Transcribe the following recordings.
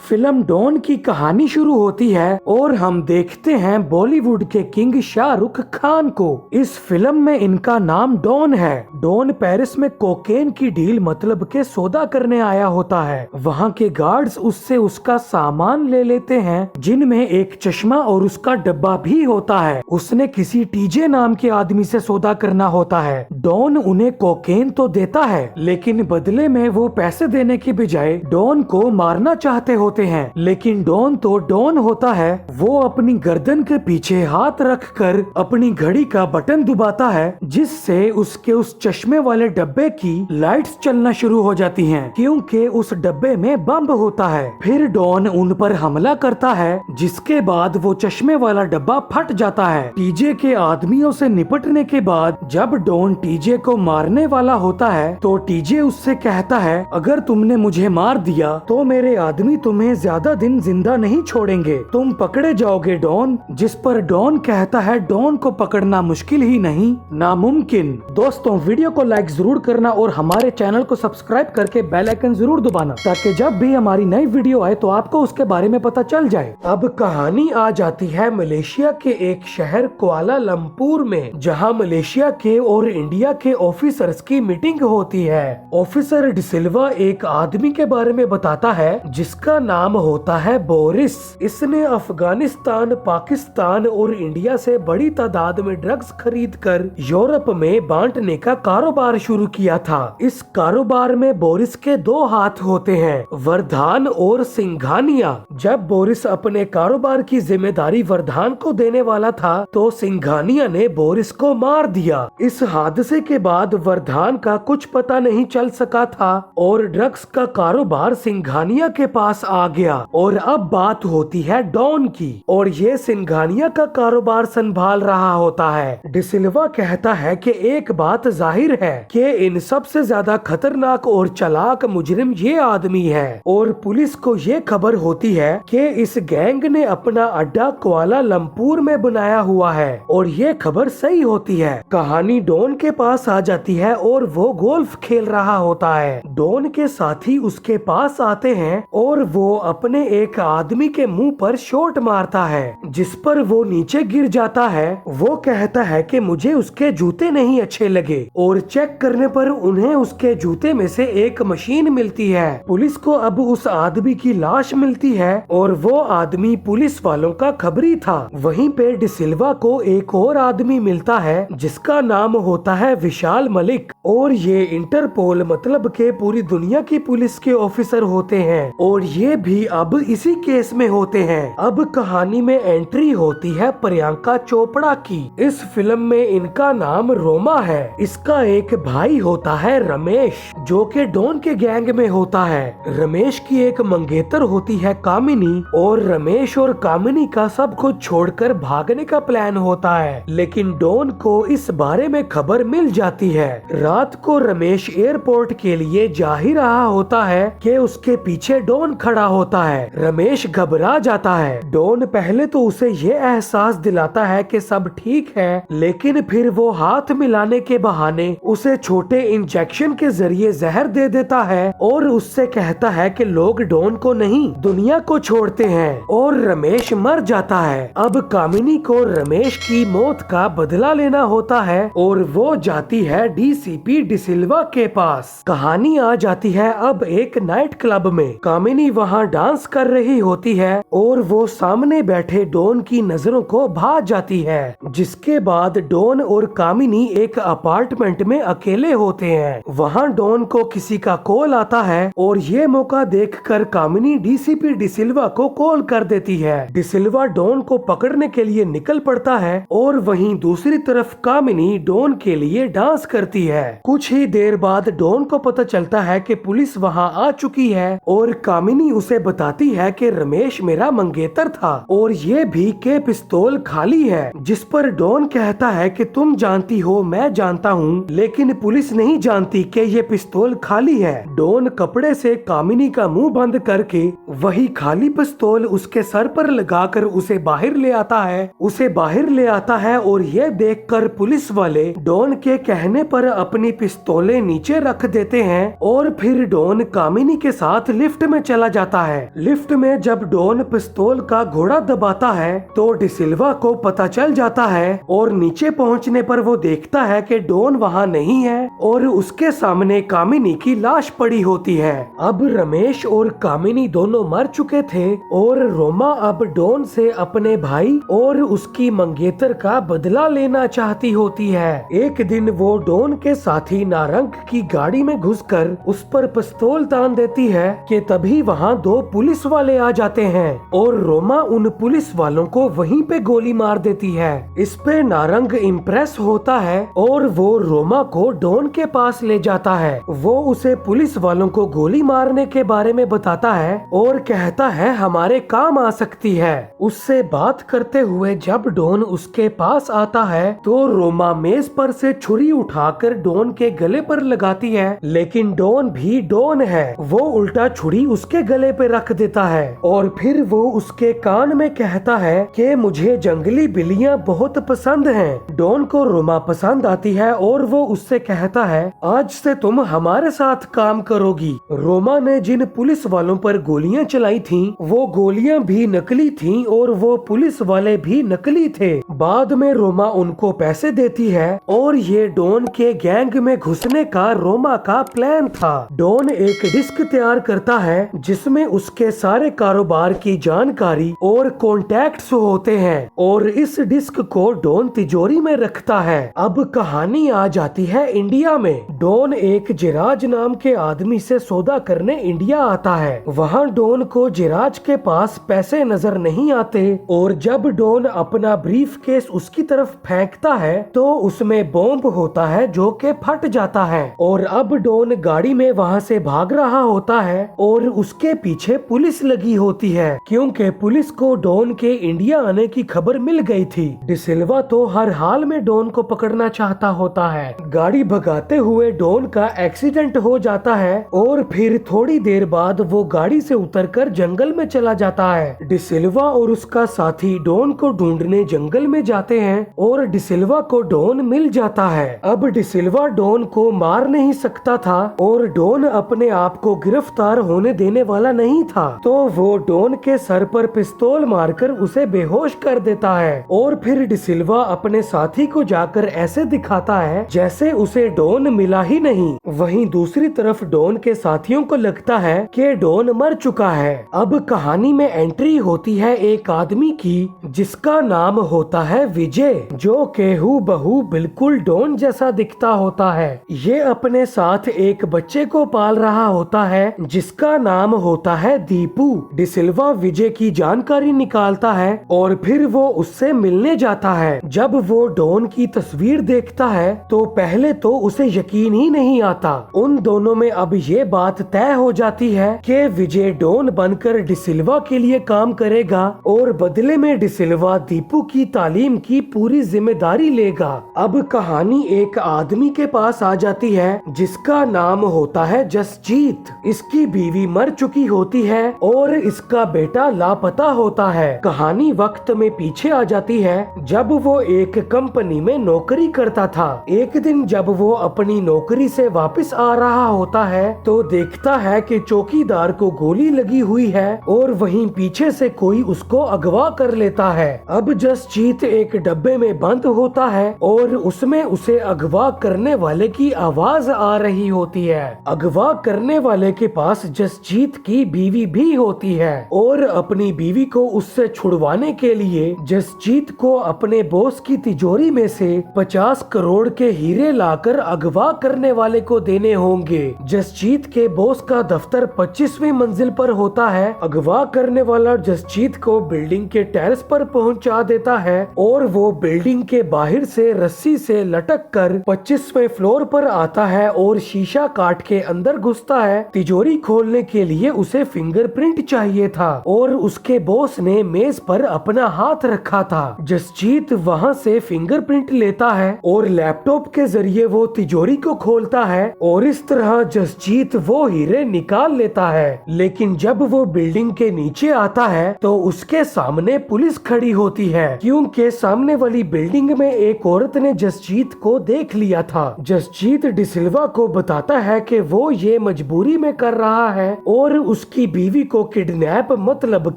Film don की कहानी शुरू होती है और हम देखते हैं बॉलीवुड के किंग शाहरुख खान को। इस फिल्म में इनका नाम डॉन है। डॉन पेरिस में कोकेन की डील मतलब के सौदा करने आया होता है। वहाँ के गार्ड्स उससे उसका सामान ले लेते हैं, जिनमें एक चश्मा और उसका डब्बा भी होता है। उसने किसी टीजे नाम के आदमी से सौदा करना होता है। डॉन उन्हें कोकेन तो देता है, लेकिन बदले में वो पैसे देने की बजाय डॉन को मारना चाहते होते हैं। लेकिन डॉन तो डॉन होता है। वो अपनी गर्दन के पीछे हाथ रखकर अपनी घड़ी का बटन दबाता है, जिससे उसके उस चश्मे वाले डब्बे की लाइट्स चलना शुरू हो जाती हैं, क्योंकि उस डब्बे में बम होता है। फिर डॉन उन पर हमला करता है, जिसके बाद वो चश्मे वाला डब्बा फट जाता है। टीजे के आदमियों से निपटने के बाद जब डॉन टीजे को मारने वाला होता है, तो टीजे उससे कहता है, अगर तुमने मुझे मार दिया तो मेरे आदमी तुम्हें ज्यादा दिन जिंदा नहीं छोड़ेंगे, तुम पकड़े जाओगे डॉन। जिस पर डॉन कहता है, डॉन को पकड़ना मुश्किल ही नहीं, नामुमकिन। दोस्तों, वीडियो को लाइक जरूर करना और हमारे चैनल को सब्सक्राइब करके बेल आइकन जरूर दबाना, ताकि जब भी हमारी नई वीडियो आए तो आपको उसके बारे में पता चल जाए। अब कहानी आ जाती है मलेशिया के एक शहर कुआलालंपुर में, जहाँ मलेशिया के और इंडिया के ऑफिसर्स की मीटिंग होती है। ऑफिसर डिसिल्वा एक आदमी के बारे में बताता है, जिसका नाम होता है बोरिस। इसने अफगानिस्तान, पाकिस्तान और इंडिया से बड़ी तादाद में ड्रग्स खरीदकर यूरोप में बांटने का कारोबार शुरू किया था। इस कारोबार में बोरिस के दो हाथ होते हैं, वर्धान और सिंघानिया। जब बोरिस अपने कारोबार की जिम्मेदारी वर्धान को देने वाला था, तो सिंघानिया ने बोरिस को मार दिया। इस हादसे के बाद वर्धान का कुछ पता नहीं चल सका था और ड्रग्स का कारोबार सिंघानिया के पास आ गया। और अब बात होती है डॉन की, और ये सिंघानिया का कारोबार संभाल रहा होता है। डिसिल्वा कहता है कि एक बात जाहिर है कि इन सबसे ज्यादा खतरनाक और चालाक मुजरिम ये आदमी है, और पुलिस को ये खबर होती है कि इस गैंग ने अपना अड्डा कुआलालंपुर में बनाया हुआ है, और ये खबर सही होती है। कहानी डॉन के पास आ जाती है और वो गोल्फ खेल रहा होता है। डॉन के साथी उसके पास आते हैं और वो अपने एक आदमी के मुंह पर शॉट मारता है, जिस पर वो नीचे गिर जाता है। वो कहता है कि मुझे उसके जूते नहीं अच्छे लगे, और चेक करने पर उन्हें उसके जूते में से एक मशीन मिलती है। पुलिस को अब उस आदमी की लाश मिलती है, और वो आदमी पुलिस वालों का खबरी था। वहीं पे डिसिल्वा को एक और आदमी मिलता है, जिसका नाम होता है विशाल मलिक, और ये इंटरपोल मतलब के पूरी दुनिया की पुलिस के ऑफिसर होते हैं, और ये भी अब इसी केस में होते हैं। अब कहानी में एंट्री होती है प्रियंका चोपड़ा की। इस फिल्म में इनका नाम रोमा है। इसका एक भाई होता है रमेश, जो कि डॉन के गैंग में होता है। रमेश की एक मंगेतर होती है कामिनी, और रमेश और कामिनी का सब कुछ छोड़कर भागने का प्लान होता है, लेकिन डॉन को इस बारे में खबर मिल जाती है। रात को रमेश एयरपोर्ट के लिए जा ही रहा होता है कि उसके पीछे डॉन खड़ा होता है। रमेश घबरा जाता है। डॉन पहले तो उसे ये एहसास दिलाता है कि सब ठीक है, लेकिन फिर वो हाथ मिलाने के बहाने उसे छोटे इंजेक्शन के जरिए जहर दे देता है, और उससे कहता है कि लोग डॉन को नहीं दुनिया को छोड़ते हैं, और रमेश मर जाता है। अब कामिनी को रमेश की मौत का बदला लेना होता है, और वो जाती है डीसीपी डिसिल्वा के पास। कहानी आ जाती है अब एक नाइट क्लब में। कामिनी वहाँ डांस कर रही होती है, और वो सामने बैठे डॉन की नजरों को भा जाती है, जिसके बाद डॉन और कामिनी एक अपार्टमेंट में अकेले होते हैं। वहाँ डॉन को किसी का कॉल आता है, और ये मौका देखकर कामिनी डीसीपी डिसिल्वा को कॉल कर देती है। डिसिल्वा डॉन को पकड़ने के लिए निकल पड़ता है, और वहीं दूसरी तरफ कामिनी डॉन के लिए डांस करती है। कुछ ही देर बाद डॉन को पता चलता है कि पुलिस वहाँ आ चुकी है, और कामिनी उसे बताती है कि रमेश मेरा मंगेतर था, और ये भी के पिस्तौल खाली है। जिस पर डॉन कहता है कि तुम जानती हो, मैं जानता हूँ, लेकिन पुलिस नहीं जानती कि ये पिस्तौल खाली है। डॉन कपड़े से कामिनी का मुंह बंद करके वही खाली पिस्तौल उसके सर पर लगाकर उसे बाहर ले आता है, और ये देखकर पुलिस वाले डॉन के कहने पर अपने अपनी पिस्तौलें नीचे रख देते हैं और फिर डॉन कामिनी के साथ लिफ्ट में चला जाता है। लिफ्ट में जब डॉन पिस्तौल का घोड़ा दबाता है तो डिसिल्वा को पता चल जाता है और नीचे पहुंचने पर वो देखता है कि डॉन वहां नहीं है और उसके सामने कामिनी की लाश पड़ी होती है। अब रमेश और कामिनी दोनों मर चुके थे और रोमा अब डॉन से अपने भाई और उसकी मंगेतर का बदला लेना चाहती होती है। एक दिन वो डॉन के साथी नारंग की गाड़ी में घुसकर उस पर पिस्तौल तान देती है कि तभी वहाँ 2 पुलिस वाले आ जाते हैं और रोमा उन पुलिस वालों को वहीं पे गोली मार देती है। इस पे नारंग इम्प्रेस होता है और वो रोमा को डॉन के पास ले जाता है। वो उसे पुलिस वालों को गोली मारने के बारे में बताता है और कहता है हमारे काम आ सकती है। उससे बात करते हुए जब डॉन उसके पास आता है तो रोमा मेज पर से छुरी उठाकर डॉन के गले पर लगाती है, लेकिन डॉन भी डॉन है। वो उल्टा छुरी उसके गले पे रख देता है और फिर वो उसके कान में कहता है कि मुझे जंगली बिल्लियां बहुत पसंद हैं। डॉन को रोमा पसंद आती है और वो उससे कहता है आज से तुम हमारे साथ काम करोगी। रोमा ने जिन पुलिस वालों पर गोलियां चलाई थीं, वो गोलियां भी नकली थीं और वो पुलिस वाले भी नकली थे। बाद में रोमा उनको पैसे देती है और ये डॉन के गैंग में घुसने का रोमा का प्लान था। डॉन एक डिस्क तैयार करता है जिसमें उसके सारे कारोबार की जानकारी और कॉन्टैक्ट्स होते हैं और इस डिस्क को डॉन तिजोरी में रखता है। अब कहानी आ जाती है इंडिया में। डॉन एक जिराज नाम के आदमी से सौदा करने इंडिया आता है। वहाँ डॉन को जिराज के पास पैसे नजर नहीं आते और जब डॉन अपना ब्रीफ केस उसकी तरफ फेंकता है तो उसमें बॉम्ब होता है जो कि फट जाता है और अब डॉन गाड़ी में वहाँ से भाग रहा होता है और उसके पीछे पुलिस लगी होती है क्योंकि पुलिस को डॉन के इंडिया आने की खबर मिल गई थी। डिसिल्वा तो हर हाल में डॉन को पकड़ना चाहता होता है। गाड़ी भगाते हुए डॉन का एक्सीडेंट हो जाता है और फिर थोड़ी देर बाद वो गाड़ी से उतरकर जंगल में चला जाता है। डिसिल्वा और उसका साथी डॉन को ढूंढने जंगल में जाते हैं और डिसिल्वा को डॉन मिल जाता है। अब डिसिल्वा डॉन को मार नहीं सकता था और डॉन अपने आप को गिरफ्तार होने देने वाला नहीं था, तो वो डॉन के सर पर पिस्तौल मारकर उसे बेहोश कर देता है और फिर डिसिल्वा अपने साथी को जाकर ऐसे दिखाता है जैसे उसे डॉन मिला ही नहीं। वहीं दूसरी तरफ डॉन के साथियों को लगता है कि डॉन मर चुका है। अब कहानी में एंट्री होती है एक आदमी की जिसका नाम होता है विजय, जो कि हूबहू बिल्कुल डॉन जैसा दिखता होता है। ये अपने साथ एक बच्चे को पाल रहा होता है जिसका नाम होता है दीपू। डिसिल्वा विजय की जानकारी निकालता है और फिर वो उससे मिलने जाता है। जब वो डॉन की तस्वीर देखता है तो पहले तो उसे यकीन ही नहीं आता। उन दोनों में अब ये बात तय हो जाती है कि विजय डॉन बनकर डिसिल्वा के लिए काम करेगा और बदले में डिसिल्वा दीपू की तालीम की पूरी जिम्मेदारी लेगा। अब कहानी एक आदमी के पास आ जाती है जिसका नाम होता है जसजीत। इसकी बीवी मर चुकी होती है और इसका बेटा लापता होता है। कहानी वक्त में पीछे आ जाती है जब वो एक कंपनी में नौकरी करता था। एक दिन जब वो अपनी नौकरी से वापस आ रहा होता है तो देखता है कि चौकीदार को गोली लगी हुई है और वहीं पीछे से कोई उसको अगवा कर लेता है। अब जसजीत एक डब्बे में बंद होता है और उसमें उसे अगवा करने वाले की आवाज आ रही होती है। अगवा करने वाले के पास जसजीत की बीवी भी होती है और अपनी बीवी को उससे छुड़वाने के लिए जसजीत को अपने बॉस की तिजोरी में से 50 करोड़ के हीरे लाकर अगवा करने वाले को देने होंगे। जसजीत के बॉस का दफ्तर 25वीं मंजिल पर होता है। अगवा करने वाला जसजीत को बिल्डिंग के टेरेस पर पहुंचा देता है और वो बिल्डिंग के बाहर से रस्सी से लटक कर 25वें फ्लोर पर आता है और शीशा काट के अंदर घुसता है। तिजोरी खोलने के लिए उसे फिंगरप्रिंट चाहिए था और उसके बॉस ने मेज पर अपना हाथ रखा था। जसजीत वहां से फिंगरप्रिंट लेता है और लैपटॉप के जरिए वो तिजोरी को खोलता है और इस तरह जसजीत वो हीरे निकाल लेता है। लेकिन जब वो बिल्डिंग के नीचे आता है तो उसके सामने पुलिस खड़ी होती है क्योंकि सामने वाली बिल्डिंग में एक औरत ने जसजीत को देख लिया था। जसजीत डिसिल्वा को बताता है कि वो ये मजबूरी में कर रहा है और उसकी बीवी को किडनैप मतलब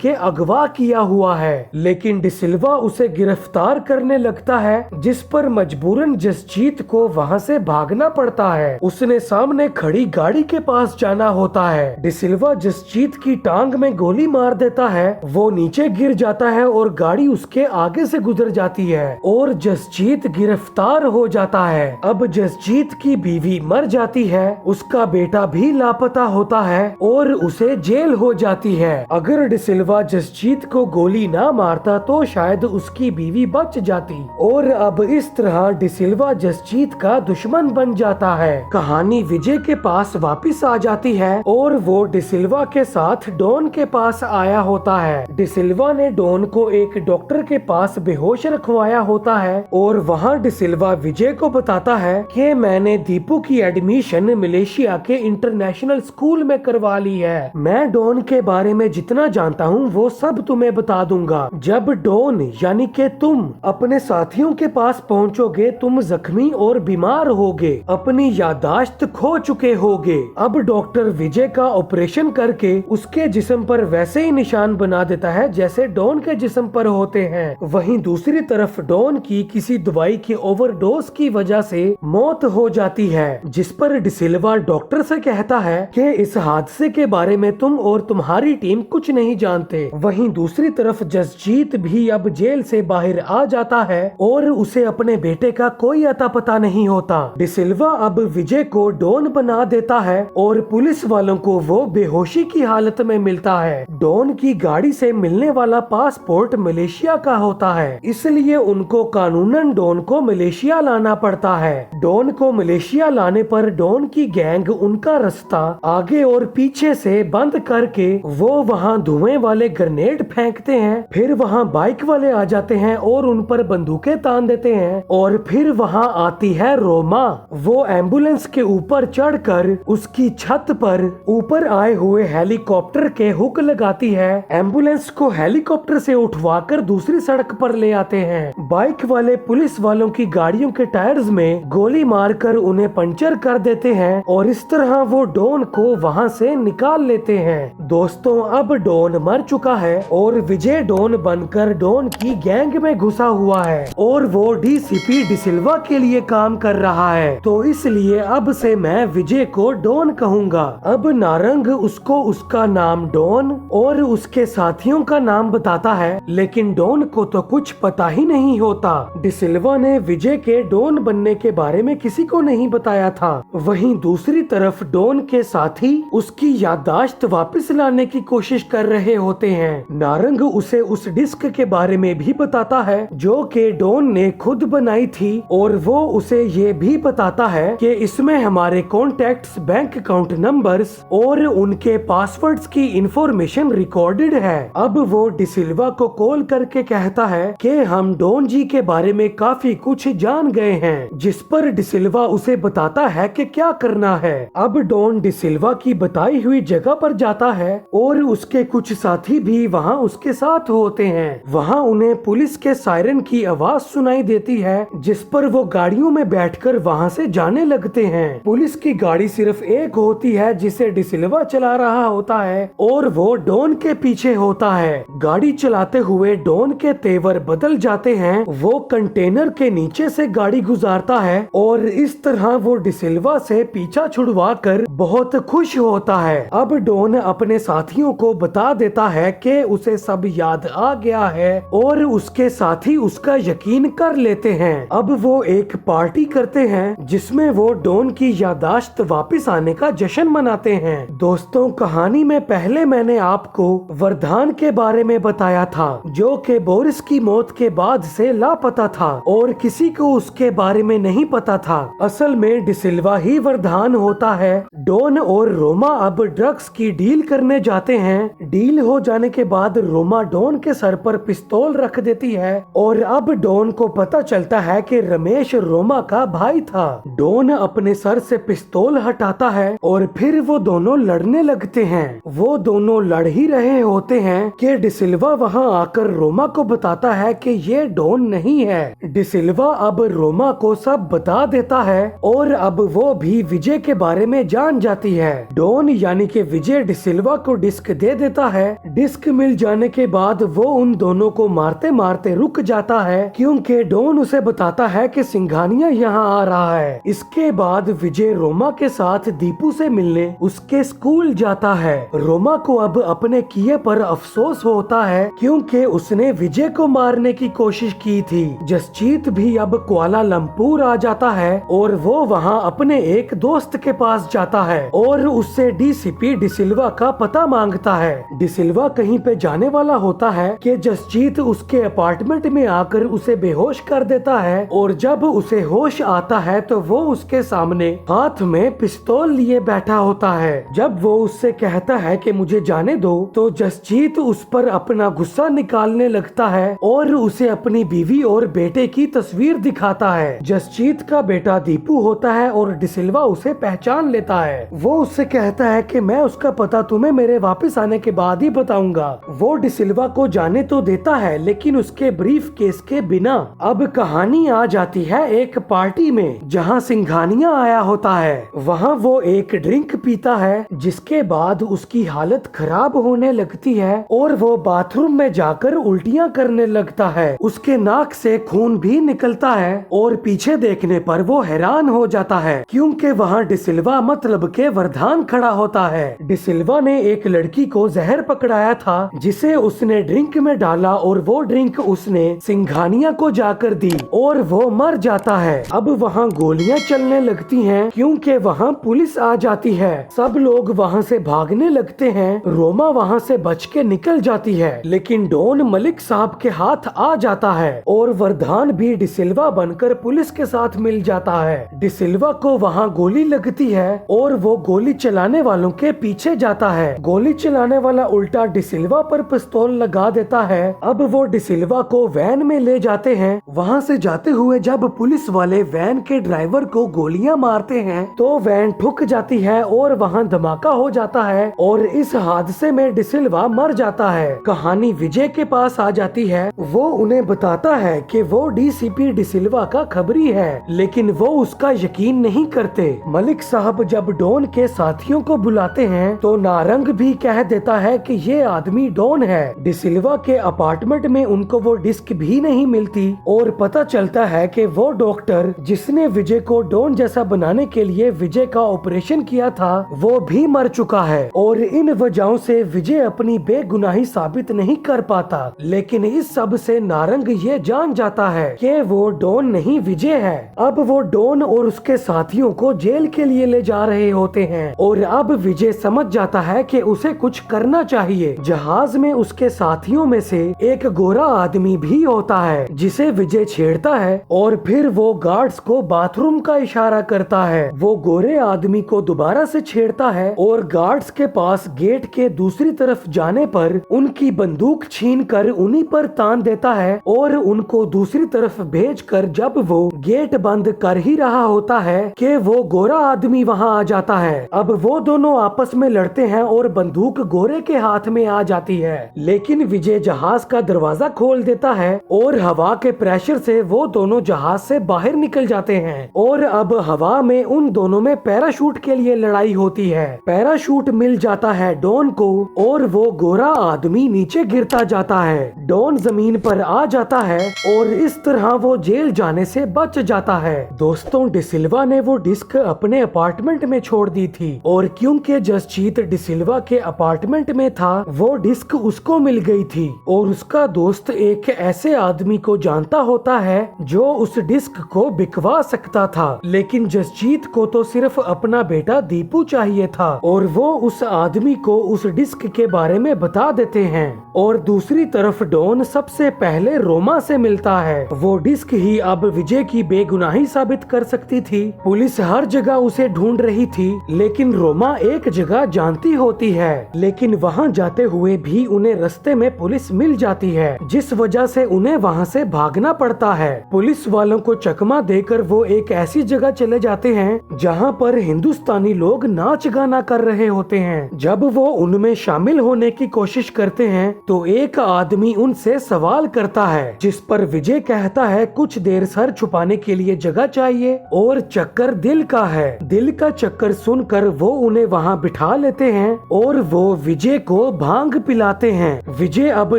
के अगवा किया हुआ है, लेकिन डिसिल्वा उसे गिरफ्तार करने लगता है, जिस पर मजबूरन जसजीत को वहाँ से भागना पड़ता है। उसने सामने खड़ी गाड़ी के पास जाना होता है। डिसिल्वा जसजीत की टांग में गोली मार देता है, वो नीचे गिर जाता है और गाड़ी उसके आगे से गुजर जाती है और जसजीत गिरफ्तार हो जाता है। अब जसजीत की बीवी मर जाती है, उसका बेटा भी लापता होता है और उसे जेल हो जाती है। अगर डिसिल्वा जसजीत को गोली ना मारता तो शायद उसकी बीवी बच जाती और अब इस तरह डिसिल्वा जसजीत का दुश्मन बन जाता है। कहानी विजय के पास वापस आ जाती है और वो डिसिल्वा के साथ डॉन के पास आया होता है। डिसिल्वा ने डॉन को एक डॉक्टर के पास बेहोश रखवाया होता है और वहाँ डिसिल्वा विजय को बताता है कि मैंने दीपू की एडमिशन मलेशिया के इंटरनेशनल स्कूल में करवा ली है। मैं डॉन के बारे में जितना जानता हूँ वो सब तुम्हें बता दूंगा। जब डॉन यानी कि तुम अपने साथियों के पास पहुँचोगे तुम जख्मी और बीमार होगे, अपनी याददाश्त खो चुके होगे। अब डॉक्टर विजय का ऑपरेशन करके उसके जिस्म पर वैसे ही निशान बना देता है जैसे डॉन के जिस्म पर होते हैं। वहीं दूसरी तरफ डॉन की किसी दवाई के ओवरडोज की वजह से मौत हो जाती है, जिस पर डिसिल्वा डॉक्टर से कहता है कि इस हादसे के बारे में तुम और तुम्हारी टीम कुछ नहीं जानते। वहीं दूसरी तरफ जसजीत भी अब जेल से बाहर आ जाता है और उसे अपने बेटे का कोई अता पता नहीं होता। डिसिल्वा अब विजय को डॉन बना देता है और पुलिस वालों को वो बेहोशी की हालत में मिलता है। डॉन की गाड़ी से मिलने वाला पासपोर्ट मलेशिया का होता है, इसलिए उनको कानूनन डॉन को मलेशिया लाना पड़ता है। डॉन को मलेशिया लाने पर डॉन की गैंग उनका रास्ता आगे और पीछे से बंद करके वो वहाँ धुएं वाले ग्रेनेड फेंकते हैं। फिर वहाँ बाइक वाले आ जाते हैं और उन पर बंदूकें तान देते हैं और फिर वहाँ आती है रोमा। वो एम्बुलेंस के ऊपर चढ़कर उसकी छत पर ऊपर आए हुए हेलीकॉप्टर के हुक लगाती है। एम्बुलेंस को हेलीकॉप्टर से उठवाकर दूसरी सड़क पर ले आते हैं। बाइक वाले पुलिस वालों की गाड़ियों के टायर्स में गोली मारकर उन्हें पंचर कर देते हैं और इस तरह वो डॉन को वहां से निकाल लेते हैं। दोस्तों अब डॉन मर चुका है और विजय डॉन बनकर डॉन की गैंग में घुसा हुआ है और वो डीसीपी डिसिल्वा के लिए काम कर रहा है, तो इसलिए अब से मैं विजय को डॉन कहूँगा। अब नारंग उसको उसका नाम डॉन और उसके साथियों का नाम बताता है, लेकिन डॉन को तो कुछ पता ही नहीं होता। डिसिल्वा ने विजय के डॉन बनने के बारे में किसी को नहीं बताया था। वहीं दूसरी तरफ डॉन के साथी उसकी याददाश्त वापस लाने की कोशिश कर रहे होते हैं। नारंग उसे उस डिस्क के बारे में भी बताता है जो कि डॉन ने खुद बनाई थी और वो उसे ये भी बताता है कि इसमें हमारे कॉन्टेक्ट्स, बैंक अकाउंट नंबर्स और उनके पासवर्ड्स की इंफॉर्मेशन रिकॉर्डेड है। अब वो डिसिल्वा को कॉल करके कहता है कि हम डॉन जी के बारे में काफी कुछ जान गए हैं, जिस पर डिसिल्वा उसे बताता है कि क्या करना है। अब डॉन डिसिल्वा की बताई हुई जगह पर जाता है और उसके कुछ साथी भी वहाँ उसके साथ होते हैं। वहाँ उन्हें पुलिस के सायरन की आवाज सुनाई देती है, जिस पर वो गाड़ियों में बैठकर वहाँ से जाने लगते हैं। पुलिस की गाड़ी सिर्फ एक होती है जिसे डिसिल्वा चला रहा होता है और वो डॉन के पीछे होता है। गाड़ी चलाते हुए डॉन के तेवर बदल जाते हैं। वो कंटेनर के नीचे से गाड़ी गुजारता है और इस तरह वो डिसिल्वा से पीछा छुड़वा कर बहुत खुश होता है। अब डॉन अपने साथियों को बता देता है कि उसे सब याद आ गया है और उसके साथी उसका यकीन कर लेते हैं। अब वो एक पार्टी करते हैं जिसमें वो डॉन की याददाश्त वापस आने का जश्न मनाते हैं। दोस्तों कहानी में पहले मैंने आपको वरदान के बारे में बताया था, जो कि बोरिस की मौत के बाद से लापता था और किसी को उसके बारे में नहीं पता था। असल में डिसिल्वा ही वरदान होता है। डॉन और रोमा अब ड्रग्स की डील करने जाते हैं। डील हो जाने के बाद रोमा डॉन के सर पर पिस्तौल रख देती है और अब डॉन को पता चलता है कि रमेश रोमा का भाई था। डॉन अपने सर से पिस्तौल हटाता है और फिर वो दोनों लड़ने लगते हैं। वो दोनों लड़ ही रहे होते हैं कि डिसिल्वा वहाँ आकर रोमा को बताता है कि ये डॉन नहीं है। डिसिल्वा अब रोमा को सब बता बता देता है और अब वो भी विजय के बारे में जान जाती है। डॉन यानी कि विजय डिसिल्वा को डिस्क दे देता है। डिस्क मिल जाने के बाद वो उन दोनों को मारते मारते रुक जाता है क्योंकि डॉन उसे बताता है कि सिंघानिया यहाँ आ रहा है। इसके बाद विजय रोमा के साथ दीपू से मिलने उसके स्कूल जाता है। रोमा को अब अपने किए पर अफसोस होता है क्योंकि उसने विजय को मारने की कोशिश की थी। जसजीत भी अब कुआलालंपुर आ जाता है और वो वहाँ अपने एक दोस्त के पास जाता है और उससे डीसीपी डिसिल्वा का पता मांगता है। डिसिल्वा कहीं पे जाने वाला होता है कि जसजीत उसके अपार्टमेंट में आकर उसे बेहोश कर देता है और जब उसे होश आता है तो वो उसके सामने हाथ में पिस्तौल लिए बैठा होता है। जब वो उससे कहता है कि मुझे जाने दो तो जसजीत उस पर अपना गुस्सा निकालने लगता है और उसे अपनी बीवी और बेटे की तस्वीर दिखाता है। जसजीत का बेटा दीपू होता है और डिसिल्वा उसे पहचान लेता है। वो उससे कहता है कि मैं उसका पता तुम्हें मेरे वापस आने के बाद ही बताऊंगा। वो डिसिल्वा को जाने तो देता है लेकिन उसके ब्रीफ केस के बिना। अब कहानी आ जाती है एक पार्टी में जहाँ सिंघानिया आया होता है। वहाँ वो एक ड्रिंक पीता है जिसके बाद उसकी हालत खराब होने लगती है और वो बाथरूम में जाकर उल्टियाँ करने लगता है। उसके नाक से खून भी निकलता है और पीछे देखने पर वो हैरान हो जाता है क्योंकि वहाँ डिसिल्वा मतलब के वरदान खड़ा होता है। डिसिल्वा ने एक लड़की को जहर पकड़ाया था जिसे उसने ड्रिंक में डाला और वो ड्रिंक उसने सिंघानिया को जाकर दी और वो मर जाता है। अब वहाँ गोलियां चलने लगती हैं क्योंकि वहाँ पुलिस आ जाती है। सब लोग वहाँ से भागने लगते हैं। रोमा वहाँ से बच के निकल जाती है लेकिन डॉन मलिक साहब के हाथ आ जाता है और वरदान भी डिसिल्वा बनकर पुलिस के साथ मिल जाता है। डिसिल्वा को वहाँ गोली लगती है और वो गोली चलाने वालों के पीछे जाता है। गोली चलाने वाला उल्टा डिसिल्वा पर पिस्तौल लगा देता है। अब वो डिसिल्वा को वैन में ले जाते हैं। वहाँ से जाते हुए जब पुलिस वाले वैन के ड्राइवर को गोलियां मारते हैं तो वैन ठुक जाती है और वहाँ धमाका हो जाता है और इस हादसे में डिसिल्वा मर जाता है। कहानी विजय के पास आ जाती है। वो उन्हें बताता है कि वो डीसीपी डिसिल्वा का खबरी है लेकिन वो उसका यकीन नहीं करते। मलिक साहब जब डॉन के साथियों को बुलाते हैं तो नारंग भी कह देता है कि ये आदमी डॉन है। डिसिल्वा के अपार्टमेंट में उनको वो डिस्क भी नहीं मिलती और पता चलता है कि वो डॉक्टर जिसने विजय को डॉन जैसा बनाने के लिए विजय का ऑपरेशन किया था वो भी मर चुका है और इन वजहों से विजय अपनी बेगुनाही साबित नहीं कर पाता। लेकिन इस सब से नारंग ये जान जाता है कि वो डॉन नहीं विजय है। अब वो डॉन और उसके साथियों को जेल के लिए ले जा रहे होते हैं और अब विजय समझ जाता है कि उसे कुछ करना चाहिए। जहाज में उसके साथियों में से एक गोरा आदमी भी होता है जिसे विजय छेड़ता है और फिर वो गार्ड्स को बाथरूम का इशारा करता है। वो गोरे आदमी को दोबारा से छेड़ता है और गार्ड्स के पास गेट के दूसरी तरफ जाने पर उनकी बंदूक छीनकर उन्हीं पर तान देता है और उनको दूसरी तरफ भेजकर जब वो गेट बंद कर ही रहा होता है कि वो गोरा आदमी वहां आ जाता है। अब वो दोनों आपस में लड़ते हैं और बंदूक गोरे के हाथ में आ जाती है लेकिन विजय जहाज का दरवाजा खोल देता है और हवा के प्रेशर से वो दोनों जहाज से बाहर निकल जाते हैं और अब हवा में उन दोनों में पैराशूट के लिए लड़ाई होती है। पैराशूट मिल जाता है डॉन को और वो गोरा आदमी नीचे गिरता जाता है। डॉन जमीन पर आ जाता है और इस तरह वो जेल जाने से बच जाता है। दोस्तों, डिसिल्वा ने वो डिस्क अपने अपार्टमेंट में छोड़ दी थी और क्योंकि जसजीत डिसिल्वा के अपार्टमेंट में था वो डिस्क उसको मिल गई थी और उसका दोस्त एक ऐसे आदमी को जानता होता है जो उस डिस्क को बिकवा सकता था। लेकिन जसजीत को तो सिर्फ अपना बेटा दीपू चाहिए था और वो उस आदमी को उस डिस्क के बारे में बता देते हैं। और दूसरी तरफ डॉन सबसे पहले रोमा से मिलता है। वो डिस्क ही अब विजय की बेगुनाही साबित कर सकती थी। पुलिस हर जगह उसे ढूंढ रही थी लेकिन रोमा एक जगह जानती होती है लेकिन वहाँ जाते हुए भी उन्हें रास्ते में पुलिस मिल जाती है जिस वजह से उन्हें वहाँ से भागना पड़ता है। पुलिस वालों को चकमा देकर वो एक ऐसी जगह चले जाते हैं जहाँ पर हिंदुस्तानी लोग नाच गाना कर रहे होते हैं। जब वो उनमें शामिल होने की कोशिश करते हैं तो एक आदमी उनसे सवाल करता है जिस पर विजय कहता है कुछ देर सर छुपाने के लिए जगह चाहिए और चक्कर दिल का है। दिल का चक्कर सुनकर वो उन्हें वहाँ बिठा लेते हैं और वो विजय को भांग पिलाते हैं। विजय अब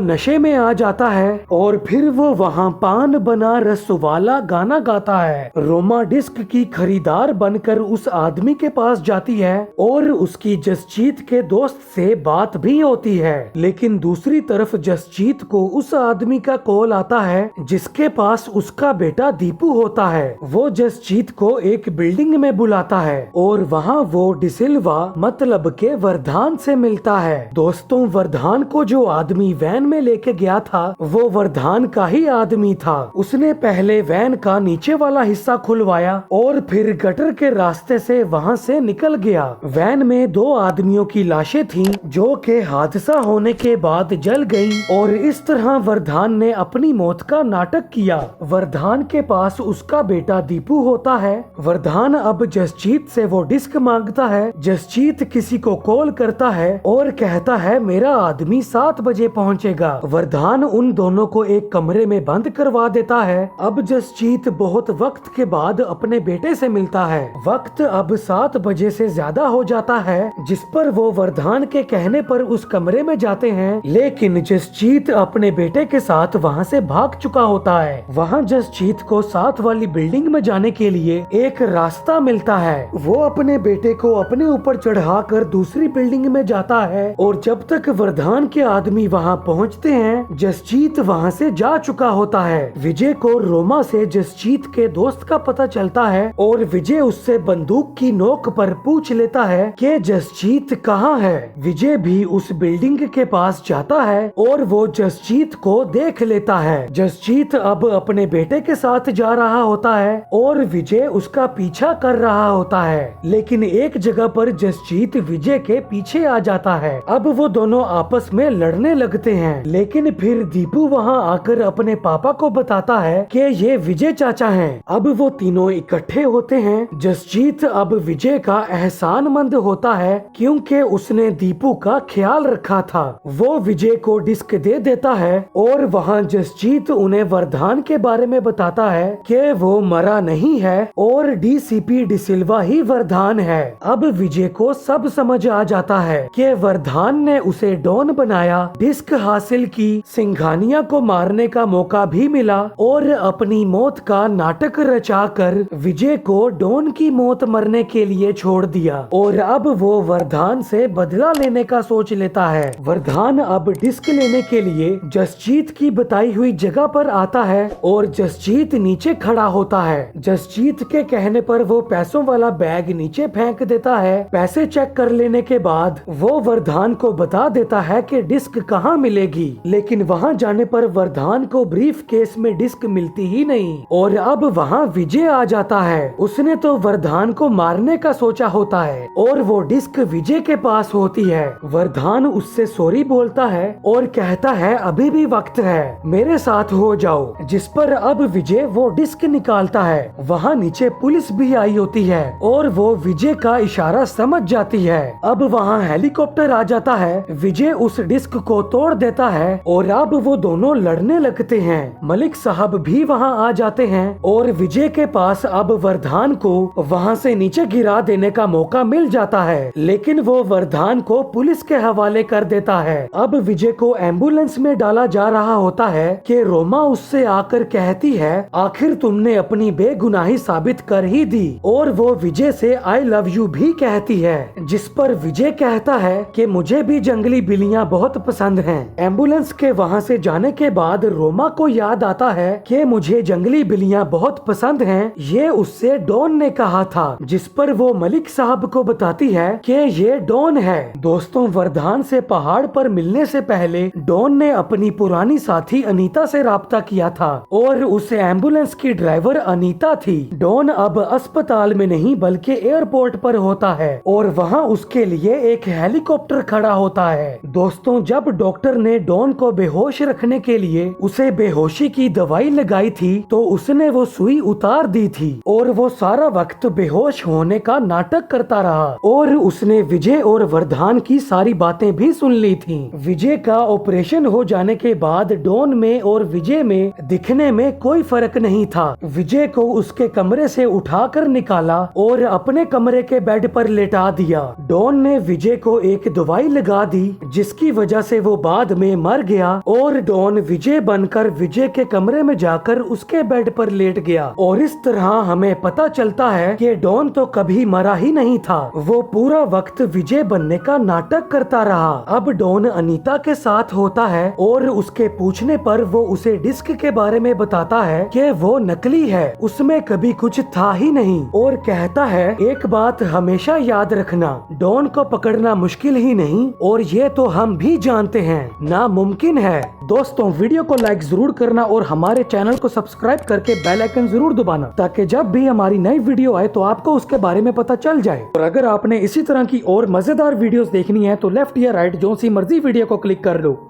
नशे में आ जाता है और फिर वो वहाँ पान बनारस वाला गाना गाता है। रोमा डिस्क की खरीदार बनकर उस आदमी के पास जाती है और उसकी जसजीत के दोस्त से बात भी होती है। लेकिन दूसरी तरफ जसजीत को उस आदमी का कॉल आता है जिसके पास उसका बेटा दीपू होता है। वो जसजीत को एक बिल्डिंग में बुलाता है और वहाँ वो डिसिल्वा मतलब के वर्धान से मिलता है। दोस्तों, वर्धान को जो आदमी वैन में लेके गया था वो वर्धान का ही आदमी था। उसने पहले वैन का नीचे वाला हिस्सा खुलवाया और फिर गटर के रास्ते से वहाँ से निकल गया। वैन में 2 आदमियों की लाशें थीं जो के हादसा होने के बाद जल गईं और इस तरह वर्धान ने अपनी मौत का नाटक किया। वर्धान के पास उसका बेटा दीपू होता है। वर्धान अब जसजीत से वो डिस्क मांगता है। जसजीत किसी को कॉल करता है और कहता है मेरा आदमी 7 बजे पहुंचेगा। वर्धान उन दोनों को एक कमरे में बंद करवा देता है। अब जसजीत बहुत वक्त के बाद अपने बेटे से मिलता है। वक्त अब 7 बजे से ज्यादा हो जाता है, जिस पर वो वर्धान के कहने पर उस कमरे में जाते हैं। लेकिन जसजीत अपने बेटे के साथ वहाँ से भाग चुका होता है। वहाँ जसजीत को साथ वाली बिल्डिंग में जाने के लिए एक रास्ता मिलता है। वो अपने बेटे को अपने ऊपर चढ़ाकर दूसरी बिल्डिंग में जाता है और जब तक वर्धान के आदमी वहाँ पहुँचते हैं जसजीत वहाँ से जा चुका होता है। विजय को रोमा से जसजीत के दोस्त का पता चलता है और विजय उससे बंदूक की नोक पर पूछ लेता है कि जसजीत कहाँ है। विजय भी उस बिल्डिंग के पास जाता है और वो जसजीत को देख लेता है। जसजीत अब अपने बेटे के साथ जा रहा होता है और विजय उसका पीछा कर रहा होता है। लेकिन एक जगह पर जसजीत विजय के पीछे आ जाता है। अब वो दोनों आपस में लड़ने लगते हैं, लेकिन फिर दीपू वहाँ आकर अपने पापा को बताता है कि ये विजय चाचा हैं। अब वो तीनों इकट्ठे होते हैं। जसजीत अब विजय का एहसानमंद होता है क्योंकि उसने दीपू का ख्याल रखा था। वो विजय को डिस्क दे देता है और वहाँ जसजीत उन्हें वर्धान के बारे में बताता है कि वो मरा नहीं है और डीसीपी डिसिल्वा ही वर्धान है। अब विजय को सब समझ आ जाता है कि वर्धान ने उसे डॉन बनाया, डिस्क हासिल की, सिंघानिया को मारने का मौका भी मिला और अपनी मौत का नाटक रचाकर विजय को डॉन की मौत मरने के लिए छोड़ दिया और अब वो वर्धान से बदला लेने का सोच लेता है। वर्धान अब डिस्क लेने के लिए जसजीत की बताई हुई जगह पर आता है और जसजीत नीचे खड़ा होता है। जसजीत के कहने पर वो पैसों वाला बैग नीचे फेंक देता है। पैसे चेक कर लेने के बाद वो वर्धान को बता देता है कि डिस्क कहाँ मिलेगी, लेकिन वहाँ जाने पर वर्धान को ब्रीफ केस में डिस्क मिलती ही नहीं और अब वहाँ विजय आ जाता है। उसने तो वर्धान को मारने का सोचा होता है और वो डिस्क विजय के पास होती है। वर्धान उससे सॉरी बोलता है और कहता है अभी भी वक्त है, मेरे साथ हो जाओ, जिस पर अब विजय वो डिस्क निकालता है। वहाँ नीचे पुलिस भी आई होती है और वो विजय का इशारा समझ जाती है। अब वहाँ हेलीकॉप्टर आ जाता है। विजय उस डिस्क को तोड़ देता है और अब वो दोनों लड़ने लगते हैं। मलिक साहब भी वहाँ आ जाते हैं और विजय के पास अब वर्धान को वहाँ से नीचे गिरा देने का मौका मिल जाता है, लेकिन वो वर्धान को पुलिस के हवाले कर देता है। अब विजय को एम्बुलेंस में डाला जा रहा होता है कि रोमा उससे आकर कहती है आखिर तुमने अपनी बेगुनाही साबित कर ही दी और वो विजय से आई लव यू भी कहती है, जिस पर विजय कहता है कि मुझे भी जंगली बिल्लियाँ बहुत पसंद हैं। एम्बुलेंस के वहाँ से जाने के बाद रोमा को याद आता है कि मुझे जंगली बिल्लियाँ बहुत पसंद हैं, ये उससे डॉन ने कहा था, जिस पर वो मलिक साहब को बताती है कि ये डॉन है। दोस्तों, वर्धान से पहाड़ पर मिलने से पहले डॉन ने अपनी पुरानी साथी अनीता से राब्ता किया था और उस एम्बुलेंस की ड्राइवर अनीता थी। डॉन अब अस्पताल में नहीं बल्कि एयरपोर्ट पर होता है और वहाँ उसके लिए एक हेलीकॉप्टर खड़ा होता है। दोस्तों, जब डॉक्टर ने डॉन को बेहोश रखने के लिए उसे बेहोशी की दवाई लगाई थी तो उसने वो सुई उतार दी थी और वो सारा वक्त बेहोश होने का नाटक करता रहा और उसने विजय और वर्धान की सारी बातें भी सुन ली थी। विजय का ऑपरेशन हो जाने के बाद डॉन में और विजय में दिखने में कोई फर्क नहीं था। विजय विजय को उसके कमरे से उठाकर निकाला और अपने कमरे के बेड पर लेटा दिया। डॉन ने विजय को एक दवाई लगा दी जिसकी वजह से वो बाद में मर गया और डॉन विजय बनकर विजय के कमरे में जाकर उसके बेड पर लेट गया। और इस तरह हमें पता चलता है कि डॉन तो कभी मरा ही नहीं था, वो पूरा वक्त विजय बनने का नाटक करता रहा। अब डॉन अनीता के साथ होता है और उसके पूछने पर वो उसे डिस्क के बारे में बताता है कि वो नकली है, उसमें कभी कुछ था ही नहीं, और कहता है एक बात हमेशा याद रखना, डॉन को पकड़ना मुश्किल ही नहीं और ये तो हम भी जानते हैं नामुमकिन है। दोस्तों वीडियो को लाइक जरूर करना और हमारे चैनल को सब्सक्राइब करके बेल आइकन जरूर दबाना ताकि जब भी हमारी नई वीडियो आए तो आपको उसके बारे में पता चल जाए। और अगर आपने इसी तरह की और मजेदार वीडियोस देखनी है तो लेफ्ट या राइट जो सी मर्जी वीडियो को क्लिक कर लो।